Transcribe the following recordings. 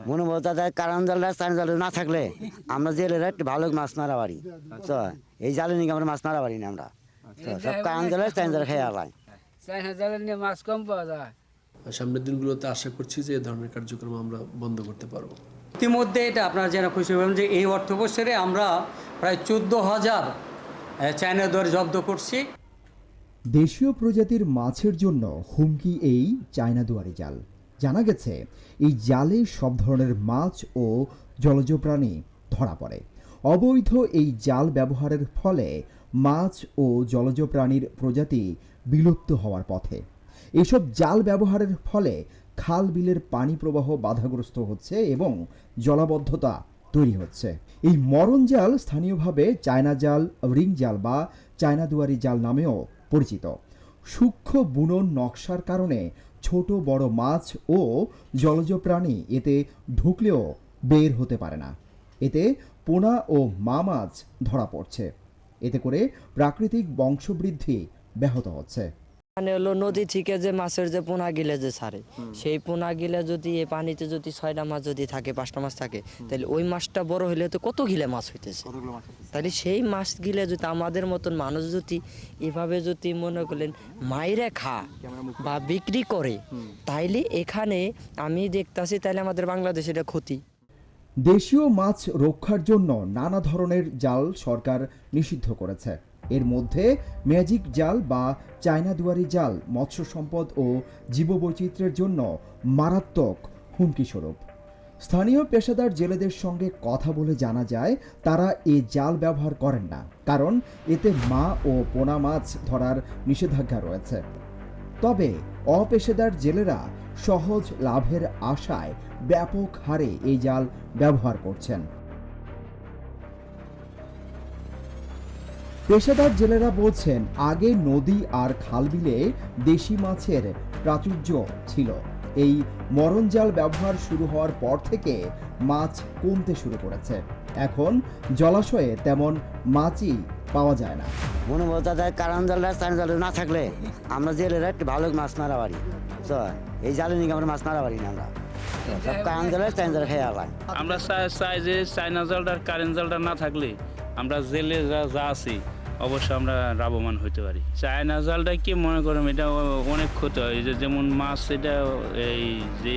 মনোবলতা দেয় কারণ জালটা চাইনা জাল না থাকলে আমরা জেলেরা একটু ভালো মাছ মারা পারি। তো এই জালে নিয়ে আমরা মাছ মারা পারি না আমরা। তো সব কারণ জালে চাইনা জাল খেয়ে আলাই। চাইনা জালে নিয়ে মাছ কম পাওয়া যায়। সামনের দিনগুলোতে আশা করছি যে এ ধরনের কার্যক্রম আমরা বন্ধ করতে পারবো। ইতিমধ্যে এটা আপনারা জেনে খুশি হবেন যে এই অর্থ বছরে আমরা প্রায় 14,000 চায়না দোয়ারি জব্দ করছি। দেশীয় প্রজাতির মাছের জন্য হুমকি এই চায়না দুয়ারি জাল। জানা গেছে এই জালে সব ধরনের মাছ ও জলজ প্রাণী ধরা পড়ে। অবৈধ এই জাল ব্যবহারের ফলে মাছ ও জলজ প্রাণীর প্রজাতি বিলুপ্ত হওয়ার পথে। এসব জাল ব্যবহারের ফলে খাল বিলের পানি প্রবাহ বাধাগ্রস্ত হচ্ছে এবং জলাবদ্ধতা তৈরি হচ্ছে। এই মরণ জাল স্থানীয়ভাবে চায়না জাল, রিং জাল বা চায়না দুয়ারি জাল নামেও পরিচিত। সূক্ষ্ম বুনন নকশার কারণে ছোট বড় মাছ ও জলজ প্রাণী এতে ঢুকলেও বের হতে পারে না। এতে পোনা ও মা মাছ ধরা পড়ছে। এতে করে প্রাকৃতিক বংশবৃদ্ধি ব্যাহত হচ্ছে। মানে হলো নদী থেকে যে মাছের যে পোনা গিলে যে ছাড়ে, সেই পোনা গিলে যদি এই পানিতে যদি 6টা মাছ যদি থাকে, 5টা মাছ থাকে, তাহলে ওই মাছটা বড় হইলে তো কত গিলে মাছ হইতেছে। তাহলে সেই মাছ গিলে যদি আমাদের মতন মানুষ যদি এভাবে যদি মনে করলেন মাইরে খা বা বিক্রি করে, তাইলে এখানে আমি দেখতাছি তাহলে আমাদের বাংলাদেশে এটা ক্ষতি। দেশীয় মাছ রক্ষার জন্য নানা ধরনের জাল সরকার নিষিদ্ধ করেছে। এর মধ্যে ম্যাজিক জাল বা চায়না দুয়ারি জাল মৎস্য সম্পদ ও জীববৈচিত্র্যের জন্য মারাত্মক হুমকি স্বরূপ। স্থানীয় পেশাদার জেলেদের সঙ্গে কথা বলে জানা যায় তারা এই জাল ব্যবহার করেন না, কারণ এতে মা ও পোনা মাছ ধরার নিষেধাজ্ঞা রয়েছে। তবে অপেশাদার জেলেরা সহজ লাভের আশায় ব্যাপক হারে এই জাল ব্যবহার করছেন। পেশাদার জেলেরা বলছেন আগে নদী আর খালবিলে দেশি মাছের প্রাচুর্য ছিল। এই মরণ জাল ব্যবহার শুরু হওয়ার পর থেকে মাছ কমতে শুরু করেছে। এখন জলাশয়ে তেমন মাছই পাওয়া যায় না। মনোবলতা দেয় কারণ জালটা চাইনা জাল না থাকলে আমরা জেলেরা একটু ভালো মাছ মারা পারি। তো এই জালে নিয়ে আমরা মাছ মারা পারি না আমরা। তো সব কারণ জালে চাইনা জাল খেয়ে আলাই। আমরা চাই যে চাইনা জালটা কারেন্ট জালটা না থাকলে আমরা জেলে যা আছি অবশ্যই আমরা লাভবান হইতে পারি। চায়না জালটা কি মনে করেন এটা অনেক ক্ষতি হয়, যেমন মাছ এটা এই যে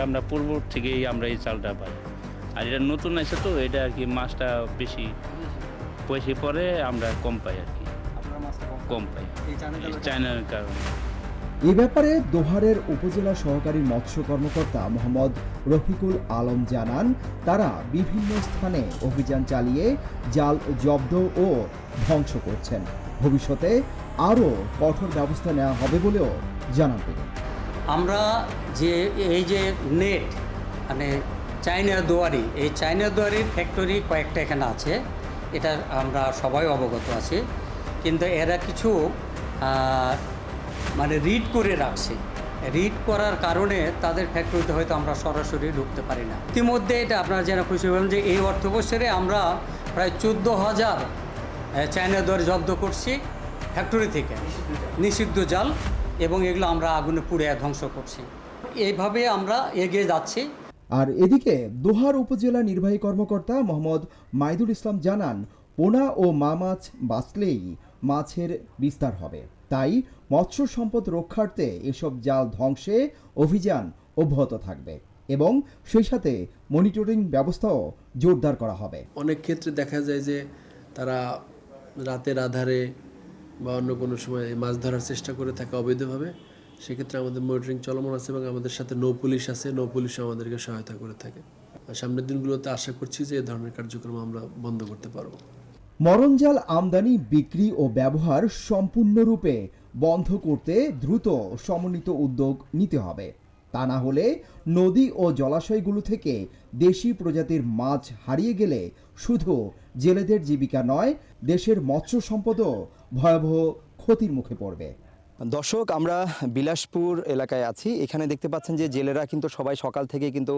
আমরা পূর্ব থেকেই আমরা এই চালটা পাই, আর এটা নতুন আছে তো এটা আর কি মাছটা বেশি পয়সা পরে আমরা কম পাই আর কি, কম পাই চায়নার কারণে। এ ব্যাপারে দোহারের উপজেলা সহকারী মৎস্য কর্মকর্তা মোহাম্মদ রফিকুল আলম জানান, তারা বিভিন্ন স্থানে অভিযান চালিয়ে জাল জব্দ ও ধ্বংস করছেন। ভবিষ্যতে আরও কঠোর ব্যবস্থা নেওয়া হবে বলেও জানান তিনি। আমরা যে এই যে নেট মানে চায়না দুয়ারি, এই চায়না দুয়ারির ফ্যাক্টরি কয়েকটা এখানে আছে, এটা আমরা সবাই অবগত আছি, কিন্তু এরা কিছু মানে রিড করে রাখছে। রিড করার কারণে তাদের ফ্যাক্টরিতে হয়তো আমরা সরাসরি ঢুকতে পারি না। ইতিমধ্যে এটা আপনারা জেনে খুশি হবেন যে এই অর্থ বছরে আমরা প্রায় 14,000 চায়না দুয়ারি জব্দ করছি ফ্যাক্টরি থেকে, নিষিদ্ধ জাল, এবং এগুলো আমরা আগুনে পুড়ে ধ্বংস করছি। এইভাবে আমরা এগিয়ে যাচ্ছি। আর এদিকে দোহার উপজেলা নির্বাহী কর্মকর্তা মোহাম্মদ মাইদুল ইসলাম জানান, পোনা ও মা মাছ বাঁচলেই মাছের বিস্তার হবে। তাই মৎস্য সম্পদ রক্ষার্থে এসব জাল ধ্বংসে অভিযান অব্যাহত থাকবে এবং সেই সাথে মনিটরিং ব্যবস্থাও জোরদার করা হবে। অনেক ক্ষেত্রে দেখা যায় যে তারা রাতের আধারে বা অন্য কোনো সময় মাছ ধরার চেষ্টা করে থাকে অবৈধভাবে। সেক্ষেত্রে আমাদের মনিটরিং চলমান আছে এবং আমাদের সাথে নৌ পুলিশ আছে, নৌ পুলিশও আমাদেরকে সহায়তা করে থাকে। সামনের দিনগুলোতে আশা করছি যে এ ধরনের কার্যক্রম আমরা বন্ধ করতে পারবো। মরণজাল আমদানি, বিক্রি ও ব্যবহার সম্পূর্ণরূপে বন্ধ করতে দ্রুত সমন্বিত উদ্যোগ নিতে হবে। তা না হলে নদী ও জলাশয়গুলো থেকে দেশি প্রজাতির মাছ হারিয়ে গেলে শুধু জেলেদের জীবিকা নয়, দেশের মৎস্য সম্পদও ভয়াবহ ক্ষতির মুখে পড়বে। দর্শক, আমরা বিলাসপুর এলাকায় আছি। এখানে দেখতে পাচ্ছেন যে জেলেরা কিন্তু সবাই সকাল থেকে কিন্তু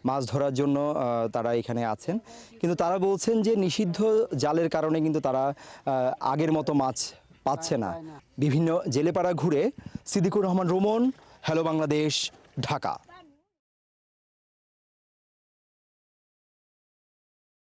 মাছ ধরার জন্য তারা এখানে আছেন, কিন্তু তারা বলছেন যে নিষিদ্ধ জালের কারণে কিন্তু তারা আগের মতো মাছ পাচ্ছে না। বিভিন্ন জেলেপাড়া ঘুরে সিদ্দিকুর রহমান রোমন, হ্যালো বাংলাদেশ, ঢাকা।